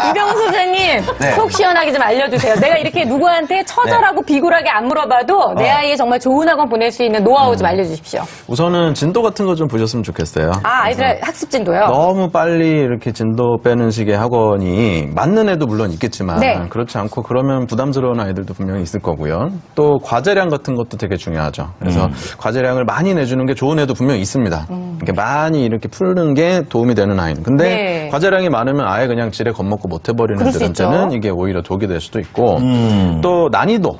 이병훈 소장님, 네. 속 시원하게 좀 알려주세요. 내가 이렇게 누구한테 처절하고 비굴하게 안 물어봐도 내 아이에 정말 좋은 학원 보낼 수 있는 노하우 좀 알려주십시오. 우선은 진도 같은 거 좀 보셨으면 좋겠어요. 아이들 학습 진도요? 너무 빨리 이렇게 진도 빼는 식의 학원이 맞는 애도 물론 있겠지만 네. 그렇지 않고 그러면 부담스러운 아이들도 분명히 있을 거고요. 또 과제량 같은 것도 되게 중요하죠. 그래서 과제량을 많이 내주는 게 좋은 애도 분명히 있습니다. 이렇게 많이 이렇게 푸는 게 도움이 되는 아이는. 근데 네. 과제량이 많으면 아예 그냥 지레 겁먹고 못 해버리는 그럴 수 애들한테는 있죠. 이게 오히려 독이 될 수도 있고 또 난이도.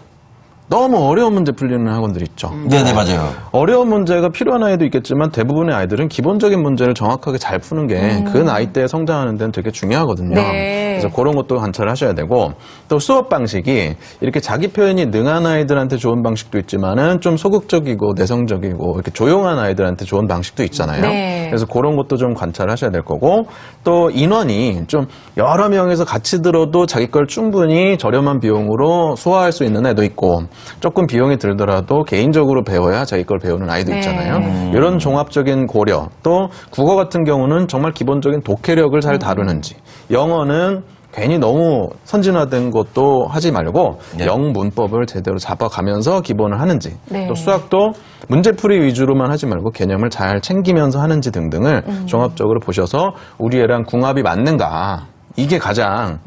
너무 어려운 문제 풀리는 학원들 있죠. 네네, 맞아요. 어려운 문제가 필요한 아이도 있겠지만 대부분의 아이들은 기본적인 문제를 정확하게 잘 푸는 게 그 나이 때에 성장하는 데는 되게 중요하거든요. 네. 그래서 그런 것도 관찰을 하셔야 되고 또 수업 방식이 이렇게 자기 표현이 능한 아이들한테 좋은 방식도 있지만은 좀 소극적이고 내성적이고 이렇게 조용한 아이들한테 좋은 방식도 있잖아요. 네. 그래서 그런 것도 좀 관찰하셔야 될 거고 또 인원이 좀 여러 명에서 같이 들어도 자기 걸 충분히 저렴한 비용으로 소화할 수 있는 애도 있고 조금 비용이 들더라도 개인적으로 배워야 자기 걸 배우는 아이도 있잖아요. 이런 종합적인 고려 또 국어 같은 경우는 정말 기본적인 독해력을 잘 다루는지 영어는 괜히 너무 선진화된 것도 하지 말고 네. 영문법을 제대로 잡아가면서 기본을 하는지 네. 또 수학도 문제풀이 위주로만 하지 말고 개념을 잘 챙기면서 하는지 등등을 종합적으로 보셔서 우리 애랑 궁합이 맞는가 이게 가장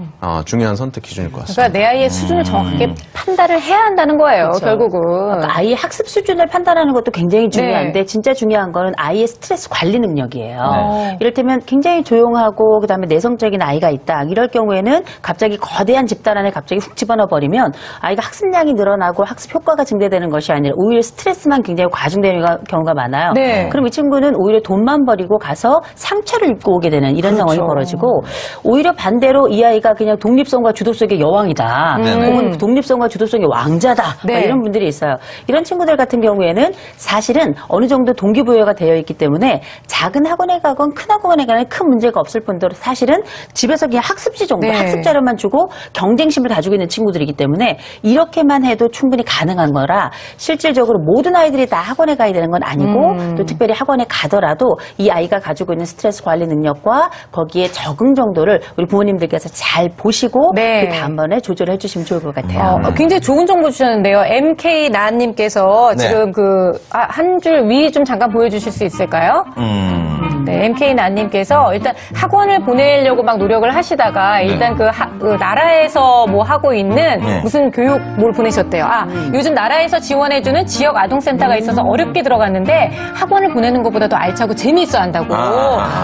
중요한 선택 기준일 것 같습니다. 그러니까 내 아이의 수준을 정확하게 판단을 해야 한다는 거예요, 그렇죠. 결국은. 그러니까 아이의 학습 수준을 판단하는 것도 굉장히 중요한데 네. 진짜 중요한 거는 아이의 스트레스 관리 능력이에요. 네. 이를테면 굉장히 조용하고 그다음에 내성적인 아이가 있다. 이럴 경우에는 갑자기 거대한 집단 안에 갑자기 훅 집어넣어 버리면 아이가 학습량이 늘어나고 학습 효과가 증대되는 것이 아니라 오히려 스트레스만 굉장히 과중되는 경우가 많아요. 네. 그럼 이 친구는 오히려 돈만 버리고 가서 상처를 입고 오게 되는 이런 상황이 벌어지고 오히려 반대로 이 아이가 그냥 독립성과 주도성의 여왕이다. 혹은 독립성과 주도성의 왕자다. 네. 이런 분들이 있어요. 이런 친구들 같은 경우에는 사실은 어느 정도 동기부여가 되어 있기 때문에 작은 학원에 가건 큰 학원에 가건 큰 문제가 없을 뿐더러 사실은 집에서 그냥 학습지 정도 네. 학습 자료만 주고 경쟁심을 가지고 있는 친구들이기 때문에 이렇게만 해도 충분히 가능한 거라 실질적으로 모든 아이들이 다 학원에 가야 되는 건 아니고 또 특별히 학원에 가더라도 이 아이가 가지고 있는 스트레스 관리 능력과 거기에 적응 정도를 우리 부모님들께서 잘 보시고 네. 그 다음번에 조절해 주시면 좋을 것 같아요. 굉장히 좋은 정보 주셨는데요. MK나님께서 네. 지금 한 줄 위 좀 잠깐 보여주실 수 있을까요? 네, MK나님께서 일단 학원을 보내려고 막 노력을 하시다가 일단 그 나라에서 뭐 하고 있는 무슨 교육 뭘 보내셨대요. 요즘 나라에서 지원해주는 지역 아동센터가 있어서 어렵게 들어갔는데 학원을 보내는 것보다 더 알차고 재미있어 한다고.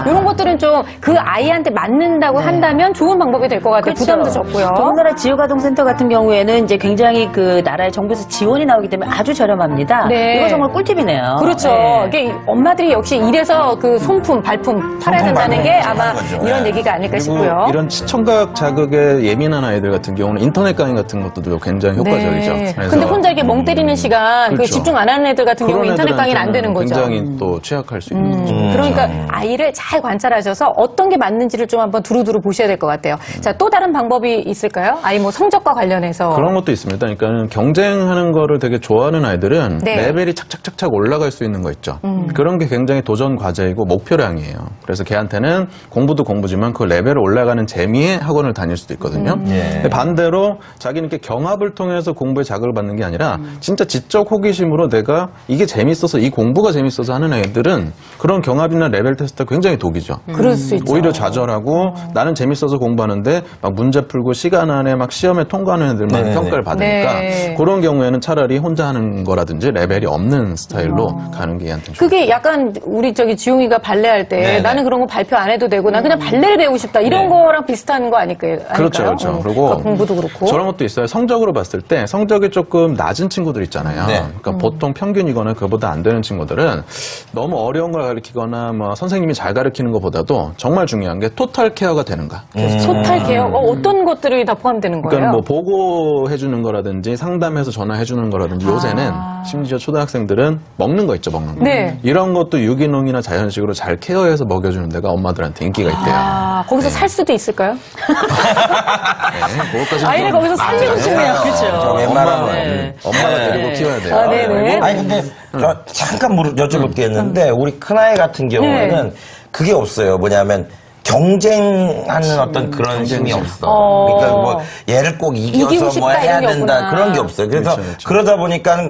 이런 것들은 좀 그 아이한테 맞는다고 한다면 좋은 방법이 될 것 같아요. 그렇죠. 부담도 적고요. 더군다나 지역아동센터 같은 경우에는 이제 굉장히 그 나라의 정부에서 지원이 나오기 때문에 아주 저렴합니다. 네. 이거 정말 꿀팁이네요. 그렇죠. 네. 이게 엄마들이 역시 이래서 그 손품, 발품 팔아야 된다는 게 아마 이런 얘기가 아닐까 그리고 싶고요. 이런 시청각 자극에 예민한 아이들 같은 경우는 인터넷 강의 같은 것도 굉장히 효과적이죠. 네. 그래서 근데 혼자 이렇게 멍 때리는 시간, 그 그렇죠. 집중 안 하는 애들 같은 경우 그런 인터넷 강의는 안 되는 거죠. 굉장히 또 취약할 수 있는 거죠. 그러니까 아이를 잘 관찰하셔서 어떤 게 맞는지를 좀 한번 두루두루 보셔야 될 것 같아요. 자, 또 다른 방법이 있을까요? 아이 뭐 성적과 관련해서. 그런 것도 있습니다. 그러니까 경쟁하는 거를 되게 좋아하는 아이들은 네. 레벨이 착착착착 올라갈 수 있는 거 있죠. 그런 게 굉장히 도전 과제이고 목표량이에요. 그래서 걔한테는 공부도 공부지만 그 레벨을 올라가는 재미에 학원을 다닐 수도 있거든요. 근데 반대로 자기는 이렇게 경합을 통해서 공부에 자극을 받는 게 아니라 진짜 지적 호기심으로 내가 이게 재밌어서 이 공부가 재밌어서 하는 애들은 그런 경합이나 레벨 테스트가 굉장히 독이죠. 그럴 수 있죠. 오히려 좌절하고 나는 재밌어서 공부하는데 막 문제 풀고 시간 안에 막 시험에 통과하는 애들만 네네네. 평가를 받으니까 네. 그런 경우에는 차라리 혼자 하는 거라든지 레벨이 없는 스타일로 가는 게 얘한테는 좋아요. 그게 약간 우리 지용이가 발레할 때 네네. 나는 그런 거 발표 안 해도 되고 난 그냥 발레를 배우고 싶다 이런 거랑 비슷한 거 아닐까요? 그렇죠, 그렇죠. 그리고 공부도 그렇고. 저런 것도 있어요. 성적으로 봤을 때 성적이 조금 낮은 친구들 있잖아요. 네. 그러니까 보통 평균이거나 그보다 안 되는 친구들은 너무 어려운 걸 가르치거나 뭐 선생님이 잘 가르치는 것보다도 정말 중요한 게 토탈 케어가 되는가. 토탈 개요? 어떤 것들이 다 포함되는 거예요? 그러니까 뭐 보고해 주는 거라든지 상담해서 전화해 주는 거라든지 요새는 심지어 초등학생들은 먹는 거 있죠, 먹는 거. 네. 이런 것도 유기농이나 자연식으로 잘 케어해서 먹여주는 데가 엄마들한테 인기가 있대요. 거기서 살 수도 있을까요? 네, 그것까지는 아이를 좀- 거기서 살리고 싶네요. 저 웬만한 건. 엄마가 데리고 키워야 돼요. 아, 네네. 아니 근데 저 잠깐 여쭤볼 게 있는데 우리 큰아이 같은 경우에는 그게 없어요. 뭐냐면 경쟁하는 어떤 그런 힘이 없어. 그러니까 뭐 얘를 꼭 이기고 이겨서 뭐 싶다 해야 이런 게 된다 없구나. 그런 게 없어요. 그래서 그렇죠. 그러다 보니까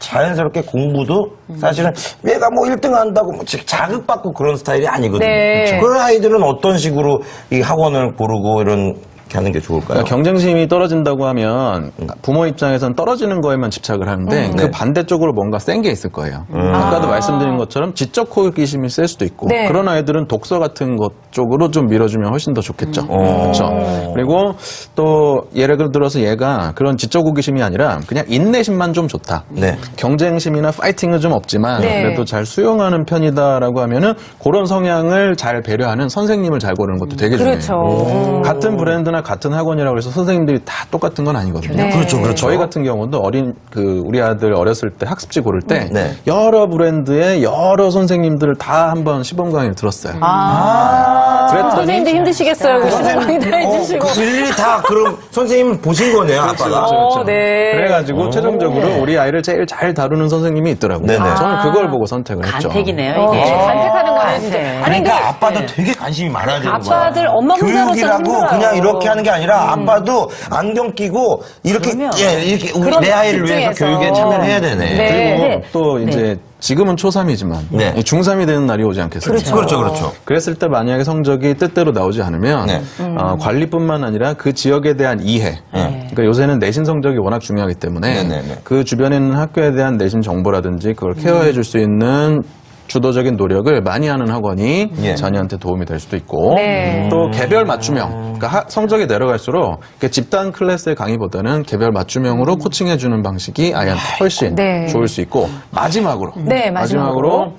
자연스럽게 공부도 사실은 얘가 뭐 1등 한다고 뭐 자극받고 그런 스타일이 아니거든요. 네. 그런 아이들은 어떤 식으로 이 학원을 고르고 이런 게 하는 게 좋을까요? 그러니까 경쟁심이 떨어진다고 하면 부모 입장에서는 떨어지는 거에만 집착을 하는데 그 네. 반대쪽으로 뭔가 센 게 있을 거예요. 아까도 말씀드린 것처럼 지적 호기심이 셀 수도 있고 네. 그런 아이들은 독서 같은 것 쪽으로 좀 밀어주면 훨씬 더 좋겠죠. 그렇죠. 그리고 또 예를 들어서 얘가 그런 지적 호기심이 아니라 그냥 인내심만 좀 좋다. 네. 경쟁심이나 파이팅은 좀 없지만 네. 그래도 잘 수용하는 편이다라고 하면은 그런 성향을 잘 배려하는 선생님을 잘 고르는 것도 되게 중요해요. 그렇죠. 같은 브랜드나 같은 학원이라고 해서 선생님들이 다 똑같은 건 아니거든요. 네. 그렇죠, 그렇죠. 저희 같은 경우도 우리 아들 어렸을 때 학습지 고를 때 네. 여러 브랜드의 여러 선생님들을 다 한번 시범 강의를 들었어요. 그랬더니 선생님도 힘드시겠어요. 그 시범 강의 다 해주시고. 일일이 다 그럼 선생님 보신 거네요, 아빠가. 네. 그래가지고 최종적으로 우리 아이를 제일 잘 다루는 선생님이 있더라고요. 네네. 저는 그걸 보고 선택을 했죠. 간택이네요, 이게. 간택하는 거네, 진짜. 간택. 아니, 근데 그러니까 아빠도 되게 관심이 많아야 되는 거야. 아빠들 엄마 혼자로서는 교육이라고 힘들어요. 그냥 이렇게 하는 게 아니라 아빠도 안경 끼고 이렇게 그러면. 이렇게 우리 그런 내 아이를 위해서 집중해서. 교육에 참여를 해야 되네. 네. 그리고 네. 또 이제 지금은 초3이지만 네. 중3이 되는 날이 오지 않겠습니까? 그렇죠, 그렇죠. 그랬을 때 만약에 성적이 뜻대로 나오지 않으면 네. 관리뿐만 아니라 그 지역에 대한 이해. 그러니까 요새는 내신 성적이 워낙 중요하기 때문에 네, 네, 네. 그 주변에 있는 학교에 대한 내신 정보라든지 그걸 케어해 줄 수 있는 주도적인 노력을 많이 하는 학원이 예. 자녀한테 도움이 될 수도 있고 네. 또 개별 맞춤형 그러니까 성적이 내려갈수록 집단 클래스의 강의보다는 개별 맞춤형으로 코칭해 주는 방식이 아이한테 훨씬 네. 좋을 수 있고 마지막으로 네, 마지막으로.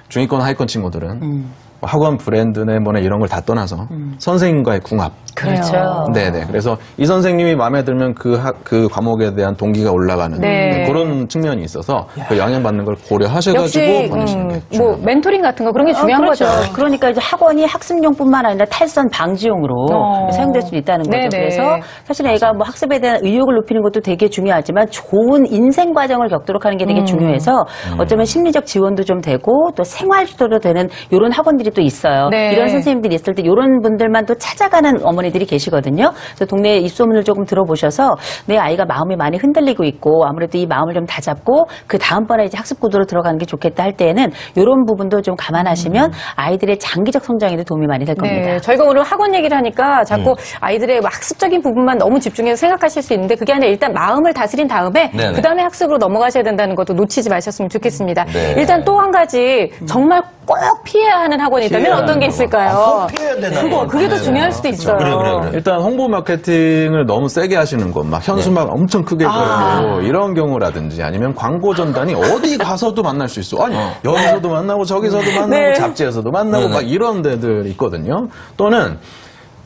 중위권 하위권 친구들은 뭐 학원 브랜드네 뭐네 이런 걸 다 떠나서 선생님과의 궁합. 그렇죠. 네네. 그래서 이 선생님이 마음에 들면 그 과목에 대한 동기가 올라가는 네. 그런 측면이 있어서 그 영향받는 걸 고려하셔가지고 역시 보내시는 게 뭐 중요합니다. 멘토링 같은 거 그런 게 중요한 그렇죠. 거죠. 그러니까 이제 학원이 학습용뿐만 아니라 탈선 방지용으로 사용될 수 있다는 거죠. 네네. 그래서 사실 애가 뭐 학습에 대한 의욕을 높이는 것도 되게 중요하지만 좋은 인생 과정을 겪도록 하는 게 되게 중요해서 어쩌면 심리적 지원도 좀 되고 또 생활 주도도 되는 이런 학원들이 또 있어요. 네. 이런 선생님들이 있을 때 이런 분들만 또 찾아가는 어머니들이 계시거든요. 그래서 동네 입소문을 조금 들어보셔서 내 아이가 마음이 많이 흔들리고 있고 아무래도 이 마음을 좀 다잡고 그 다음번에 이제 학습 구도로 들어가는 게 좋겠다 할 때에는 이런 부분도 좀 감안하시면 아이들의 장기적 성장에도 도움이 많이 될 겁니다. 네, 저희가 오늘 학원 얘기를 하니까 자꾸 아이들의 학습적인 부분만 너무 집중해서 생각하실 수 있는데 그게 아니라 일단 마음을 다스린 다음에 네네. 그 다음에 학습으로 넘어가셔야 된다는 것도 놓치지 마셨으면 좋겠습니다. 네. 일단 또 한 가지 정말 꼭 피해야 하는 학원이 있다면 피해야 어떤 게 하는 있을까요? 꼭 피해야 되나 그게 더 중요할 수도 있어요. 그래. 일단 홍보 마케팅을 너무 세게 하시는 것, 막 현수막 엄청 크게 걸고 이런 경우라든지 아니면 광고 전단이 어디 가서도 만날 수 있어. 아니 여기서도 만나고 저기서도 만나고 네. 잡지에서도 만나고 막 이런 데들 있거든요. 또는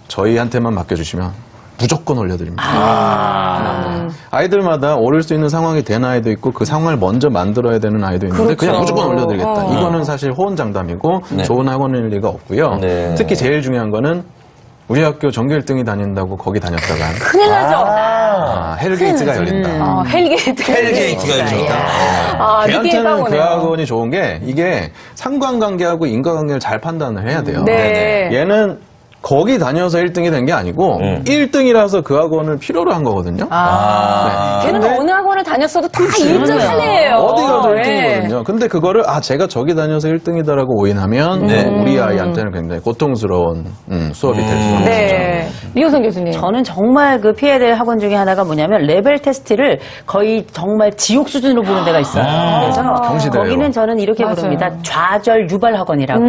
저희한테만 맡겨주시면 무조건 올려드립니다. 아이들마다 오를 수 있는 상황이 된 아이도 있고 그 상황을 먼저 만들어야 되는 아이도 있는데 그렇죠. 그냥 무조건 올려드리겠다. 이거는 사실 호언장담이고 네. 좋은 학원일 리가 없고요. 네. 특히 제일 중요한 거는 우리 학교 전교 1등이 다닌다고 거기 다녔다가 큰일 나죠. 헬게이트가 열린다. 헬게이트가 헬게이트가 열린다. 이게 걔한테는 그 빵오네요. 학원이 좋은 게 이게 상관관계하고 인과관계를 잘 판단을 해야 돼요. 네. 얘는 거기 다녀서 1등이 된 게 아니고 1등이라서 그 학원을 필요로 한 거거든요. 걔는 근데 어느 학원을 다녔어도 다 1등 한 애예요. 어디 가도 네. 1등이거든요. 근데 그거를 제가 저기 다녀서 1등이다라고 오인하면 우리 아이한테는 굉장히 고통스러운 수업이 될 수 있는 네. 이호선 교수님. 저는 정말 그 피해야 될 학원 중에 하나가 뭐냐면 레벨 테스트를 거의 정말 지옥 수준으로 보는 데가 있어요. 그래서 경시대예요. 거기는 저는 이렇게 맞아요. 부릅니다. 좌절 유발 학원이라고.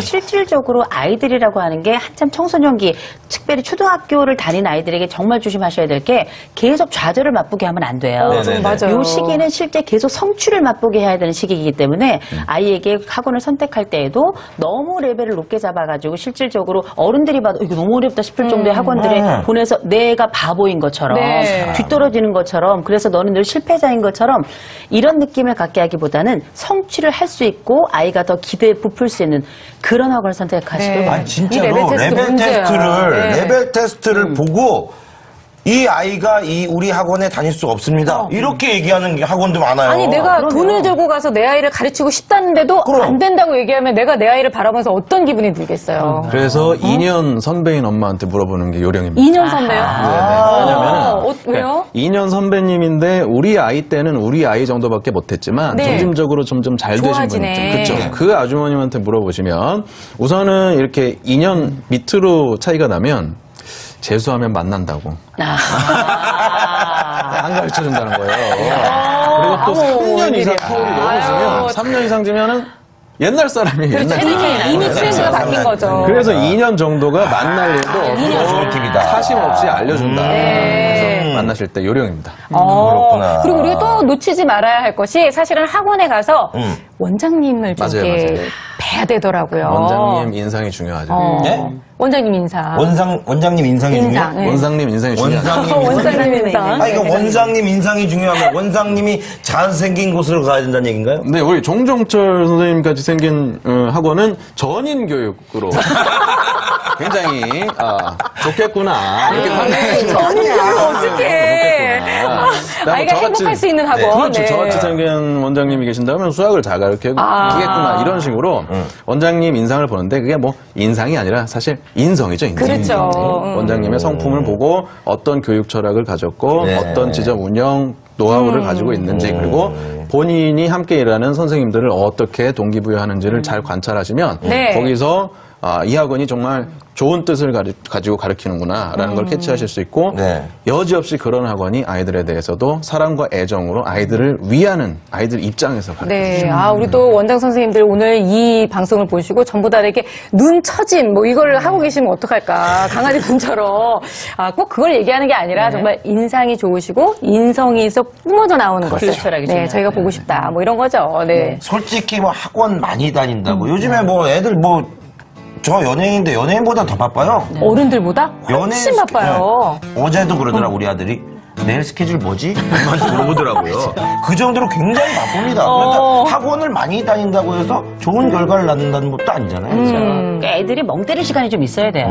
실질적으로 아이들이라고 하는 게 한참 청소년기, 특별히 초등학교를 다니는 아이들에게 정말 조심하셔야 될 게 계속 좌절을 맛보게 하면 안 돼요. 네네네. 맞아요. 이 시기는 실제 계속 성취를 맛보게 해야 되는 시기이기 때문에 아이에게 학원을 선택할 때에도 너무 레벨을 높게 잡아가지고 실질적으로 어른들이 봐도 이거 너무 어렵다 싶을 정도의 학원들에 보내서 내가 바보인 것처럼 네. 뒤떨어지는 것처럼 그래서 너는 늘 실패자인 것처럼 이런 느낌을 갖게 하기보다는 성취를 할 수 있고 아이가 더 기대에 부풀 수 있는 그런 학원을 선택하시길 네. 바랍니다. 아니 진짜로 이 레벨 테스트 문제야. 네. 레벨 테스트를 보고 이 아이가 우리 학원에 다닐 수 없습니다. 이렇게 얘기하는 학원도 많아요. 아니 내가 돈을 들고 가서 내 아이를 가르치고 싶다는데도 그럼. 안 된다고 얘기하면 내가 내 아이를 바라보면서 어떤 기분이 들겠어요. 그래서 2년 선배인 엄마한테 물어보는 게 요령입니다. 2년 선배요? 왜냐면은 왜요? 2년 선배님인데 우리 아이 때는 우리 아이 정도밖에 못했지만 네. 점진적으로 점점 잘 되신 좋아지네. 분이죠. 그렇죠. 그 아주머님한테 물어보시면 우선은 이렇게 2년 밑으로 차이가 나면 재수하면 만난다고. 안 가르쳐준다는 거예요. 그리고 또 3년 이상 터울이 넘으시면 3년 이상 지면은 옛날 사람이에요. 옛날 사람. 이미 트렌드가 바뀐 거죠. 그래서 2년 정도가 만날 일도 좋은 팁이다. 사심 없이 알려준다. 그래서 만나실 때 요령입니다. 그렇구나. 그리고 우리가 또 놓치지 말아야 할 것이 사실은 학원에 가서 원장님을 좀 맞아요, 이렇게 맞아요. 뵈야 되더라고요. 원장님 인상이 중요하죠. 네? 원장님 인상. 원장님 인상이 인상. 중요해요? 네. 원장님 인상이 중요하죠. 원장님 인상. 아니, 그러니까 원장님 인상이 중요하면 원장님이 잘생긴 곳으로 가야 된다는 얘기인가요? 네, 우리 종종철 선생님까지 생긴 학원은 전인 교육으로 굉장히 좋겠구나 이렇게 판단하시면 전인 교육 어떡해. 아이가 행복할 수 있는 학원. 그렇죠. 네. 저같이 생긴 원장님이 계신다면 수학을 잘 가르치겠구나 이런 식으로 원장님 인상을 보는데 그게 뭐 인상이 아니라 사실 인성이죠. 인성. 그렇죠. 원장님의 성품을 보고 어떤 교육 철학을 가졌고 네. 어떤 지점 운영 노하우를 가지고 있는지 그리고 본인이 함께 일하는 선생님들을 어떻게 동기부여하는지를 잘 관찰하시면 네. 거기서 이 학원이 정말 좋은 뜻을 가지고 가르치는구나라는 걸 캐치하실 수 있고 네. 여지없이 그런 학원이 아이들에 대해서도 사랑과 애정으로 아이들을 위하는 아이들 입장에서 가르치죠. 네. 우리 또 원장 선생님들 오늘 이 방송을 보시고 전부 다 이렇게 눈 처짐 뭐 이걸 하고 계시면 어떡할까. 강아지 분처럼. 꼭 그걸 얘기하는 게 아니라 정말 인상이 좋으시고 인성에서 뿜어져 나오는 것을. 네. 저희가 보고 싶다. 뭐 이런 거죠. 네. 솔직히 뭐 학원 많이 다닌다고. 요즘에 뭐 애들 뭐 저 연예인인데 연예인보다 더 바빠요. 어른들보다 훨씬 바빠요. 네. 어제도 그러더라고 우리 아들이. 내일 스케줄 뭐지? 한번 물어보더라고요. 그 정도로 굉장히 바쁩니다. 그러니까 학원을 많이 다닌다고 해서 좋은 결과를 낳는다는 것도 아니잖아요. 그러니까 애들이 멍 때릴 시간이 좀 있어야 돼요.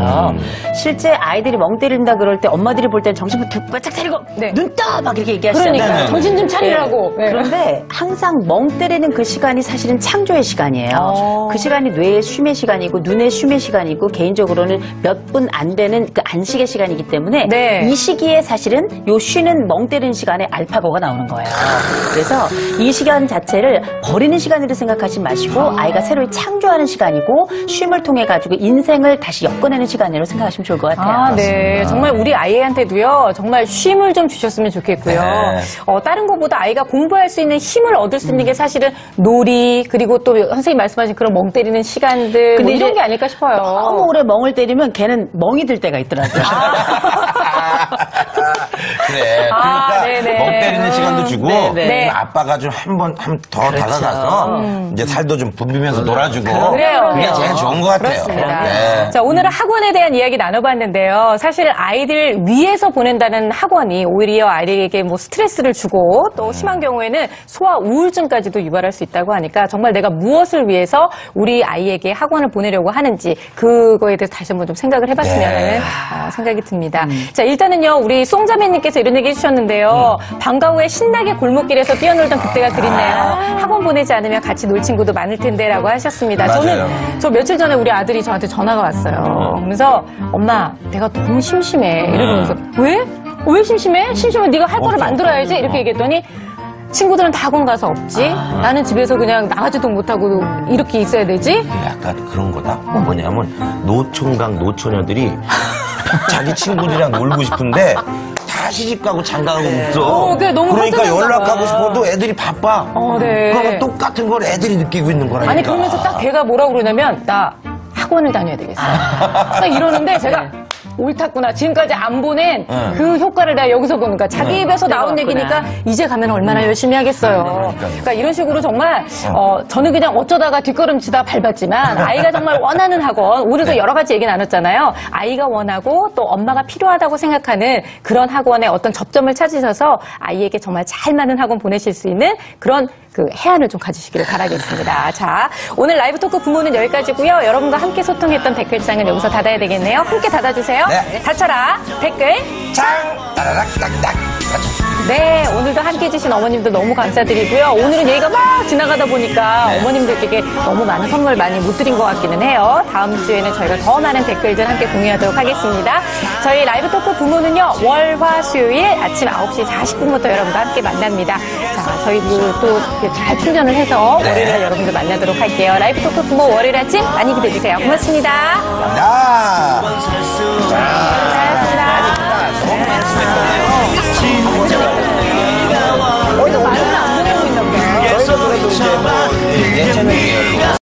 실제 아이들이 멍 때린다 그럴 때 엄마들이 볼 땐 정신을 바짝 차리고 네. 눈 떠! 막 이렇게 얘기하시잖아요. 그러니까 정신 좀 차리라고. 네. 그런데 항상 멍 때리는 그 시간이 사실은 창조의 시간이에요. 그 시간이 뇌의 쉼의 시간이고 눈의 쉼의 시간이고 개인적으로는 몇 분 안 되는 그 안식의 시간이기 때문에 네. 이 시기에 사실은 요 쉬는 멍 때리는 시간에 알파고가 나오는 거예요. 그래서 이 시간 자체를 버리는 시간으로 생각하지 마시고 아이가 새로 창조하는 시간이고 쉼을 통해 가지고 인생을 다시 엮어내는 시간으로 생각하시면 좋을 것 같아요. 네. 정말 우리 아이한테도요, 정말 쉼을 좀 주셨으면 좋겠고요. 네. 다른 것보다 아이가 공부할 수 있는 힘을 얻을 수 있는 게 사실은 놀이, 그리고 또 선생님 말씀하신 그런 멍 때리는 시간들, 근데 뭐 이런 이제 게 아닐까 싶어요. 너무 오래 멍을 때리면 걔는 멍이 들 때가 있더라고요. 그래. 그러니까 네네. 멍 때리는 시간도 주고 네. 아빠가 좀 한 더 다가가서 이제 살도 좀 붐비면서 놀아주고 그래요. 그게 제일 좋은 것 같아요. 그렇습니다. 네. 자, 오늘은 학원에 대한 이야기 나눠봤는데요. 사실 아이들 위에서 보낸다는 학원이 오히려 아이들에게 뭐 스트레스를 주고 또 심한 경우에는 소아 우울증까지도 유발할 수 있다고 하니까 정말 내가 무엇을 위해서 우리 아이에게 학원을 보내려고 하는지 그거에 대해서 다시 한번 좀 생각을 해봤으면 하는 생각이 듭니다. 자, 일단은요, 우리 송자매님께서 이런 얘기 해주셨는데요. 방과 후에 신나게 골목길에서 뛰어놀던 그때가 그립네요. 학원 보내지 않으면 같이 놀 친구도 많을 텐데 라고 하셨습니다. 맞아요. 저 며칠 전에 우리 아들이 저한테 전화가 왔어요. 그러면서 엄마 내가 너무 심심해 이러면서 왜? 왜 심심해? 심심하면 네가 할 거를 만들어야지 이렇게 얘기했더니 친구들은 다 학원 가서 없지? 나는 집에서 그냥 나가지도 못하고 이렇게 있어야 되지? 약간 그런 거다. 뭐냐면 노총각 노처녀들이 자기 친구들이랑 놀고 싶은데 다 시집가고 장가가고 없어. 그게 너무 그러니까 허전한가 봐. 연락하고 싶어도 애들이 바빠. 네. 그러면 똑같은 걸 애들이 느끼고 있는 거라니까. 아니 그러면서 딱 걔가 뭐라고 그러냐면 나 학원을 다녀야 되겠어. 딱 이러는데 제가 옳았구나. 지금까지 안 보낸 그 효과를 내가 여기서 보는 거야. 자기 입에서 나온 얘기니까 이제 가면 얼마나 열심히 하겠어요. 그러니까 이런 식으로 정말 저는 그냥 어쩌다가 뒷걸음치다 밟았지만 아이가 정말 원하는 학원, 오늘도 여러 가지 얘기 나눴잖아요. 아이가 원하고 또 엄마가 필요하다고 생각하는 그런 학원에 어떤 접점을 찾으셔서 아이에게 정말 잘 맞는 학원 보내실 수 있는 그런 그 해안을 좀 가지시기를 바라겠습니다. 자, 오늘 라이브 토크 부모는 여기까지고요. 여러분과 함께 소통했던 댓글창은 여기서 닫아야 되겠네요. 함께 닫아주세요. 해볼까요? 네. 다쳐라 댓글 짱! 따라락 딱딱. 네, 오늘도 함께 해주신 어머님들 너무 감사드리고요. 오늘은 얘기가 막 지나가다 보니까 어머님들께 너무 많은 선물 많이 못 드린 것 같기는 해요. 다음 주에는 저희가 더 많은 댓글들 함께 공유하도록 하겠습니다. 저희 라이브 토크 부모는요, 월, 화, 수요일 아침 9시 40분부터 여러분과 함께 만납니다. 자, 저희도 또 잘 충전을 해서 월요일에 여러분들 만나도록 할게요. 라이브 토크 부모 월요일 아침 많이 기대해주세요. 고맙습니다. 감사합니다. 자.